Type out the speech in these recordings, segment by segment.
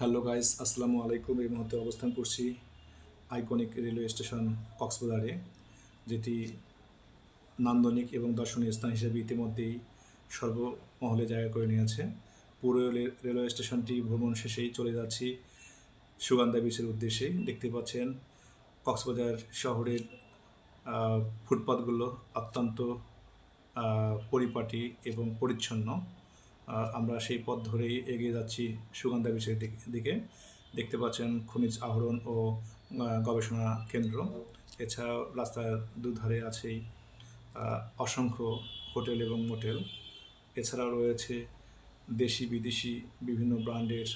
Hello guys, আসসালামু আলাইকুম। এই মুহূর্তে অবস্থান করছি আইকনিক রেলওয়ে স্টেশন কক্সবাজারে, যেটি নান্দনিক এবং দর্শনীয় স্থান হিসেবে ইতিমধ্যেই সর্বমহলে জায়গা করে নিয়েছে। পুরো রেলওয়ে স্টেশনটি ভ্রমণ শেষেই চলে যাচ্ছি সুগন্ধা বিচের উদ্দেশ্যে। দেখতে পাচ্ছেন কক্সবাজার শহরের ফুটপাতগুলো অত্যন্ত পরিপাটি এবং পরিচ্ছন্ন। আমরা সেই পথ ধরেই এগিয়ে যাচ্ছি সুগন্ধা বিচের দিকে। দেখতে পাচ্ছেন খনিজ আহরণ ও গবেষণা কেন্দ্র। এছাড়াও রাস্তার দুধারে আছেই অসংখ্য হোটেল এবং মোটেল। এছাড়াও রয়েছে দেশি বিদেশি বিভিন্ন ব্র্যান্ডের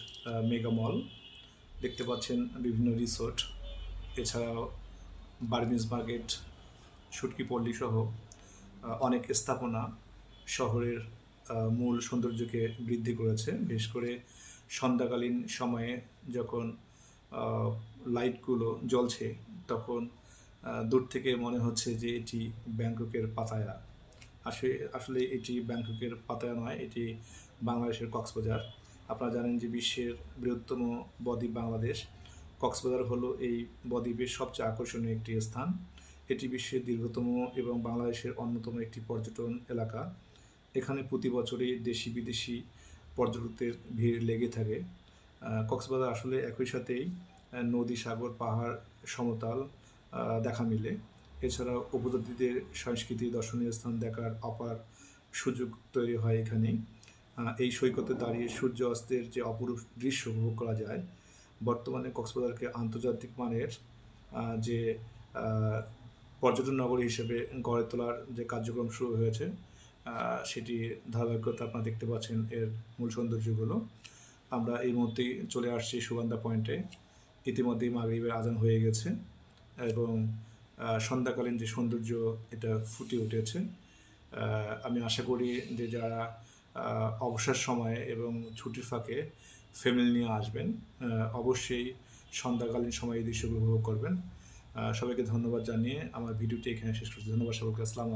মেগা মল। দেখতে পাচ্ছেন বিভিন্ন রিসোর্ট। এছাড়াও বার্মিজ মার্কেট, শুটকি পল্লী সহ অনেক স্থাপনা শহরের মূল সৌন্দর্যকে বৃদ্ধি করেছে। বিশেষ করে সন্ধ্যাকালীন সময়ে যখন লাইটগুলো জ্বলছে, তখন দূর থেকে মনে হচ্ছে যে এটি ব্যাংককের পাতায়া। আসলে এটি ব্যাংককের পাতায়া নয়, এটি বাংলাদেশের কক্সবাজার। আপনারা জানেন যে বিশ্বের বৃহত্তম বদ্বীপ বাংলাদেশ। কক্সবাজার হলো এই বদ্বীপের সবচেয়ে আকর্ষণীয় একটি স্থান। এটি বিশ্বের দীর্ঘতম এবং বাংলাদেশের অন্যতম একটি পর্যটন এলাকা। এখানে প্রতি বছরই দেশি বিদেশি পর্যটকদের ভিড় লেগে থাকে। কক্সবাজার আসলে একই সাথেই নদী, সাগর, পাহাড়, সমতল দেখা মিলে। এছাড়াও উপজাতিদের সংস্কৃতি, দর্শনীয় স্থান দেখার অপার সুযোগ তৈরি হয় এখানেই। এই সৈকতে দাঁড়িয়ে সূর্য অস্তের যে অপরূপ দৃশ্য উপভোগ করা যায়। বর্তমানে কক্সবাজারকে আন্তর্জাতিক মানের যে পর্যটন নগরী হিসেবে গড়ে তোলার যে কার্যক্রম শুরু হয়েছে, সেটি ধারাবাহিকতা আপনারা দেখতে পাচ্ছেন এর মূল সৌন্দর্যগুলো। আমরা এই মুহূর্তেই চলে আসছি সুগন্ধা পয়েন্টে। ইতিমধ্যেই মাগরিবের আজান হয়ে গেছে এবং সন্ধ্যাকালীন যে সৌন্দর্য এটা ফুটে উঠেছে। আমি আশা করি যে যারা অবসর সময়ে এবং ছুটির ফাঁকে ফ্যামিলি নিয়ে আসবেন, অবশ্যই সন্ধ্যাকালীন সময়ে এই দৃশ্যগুলো উপভোগ করবেন। সবাইকে ধন্যবাদ জানিয়ে আমার ভিডিওটি এখানে শেষ করছি। ধন্যবাদ সকলকে। আসসালামু আলাইকুম।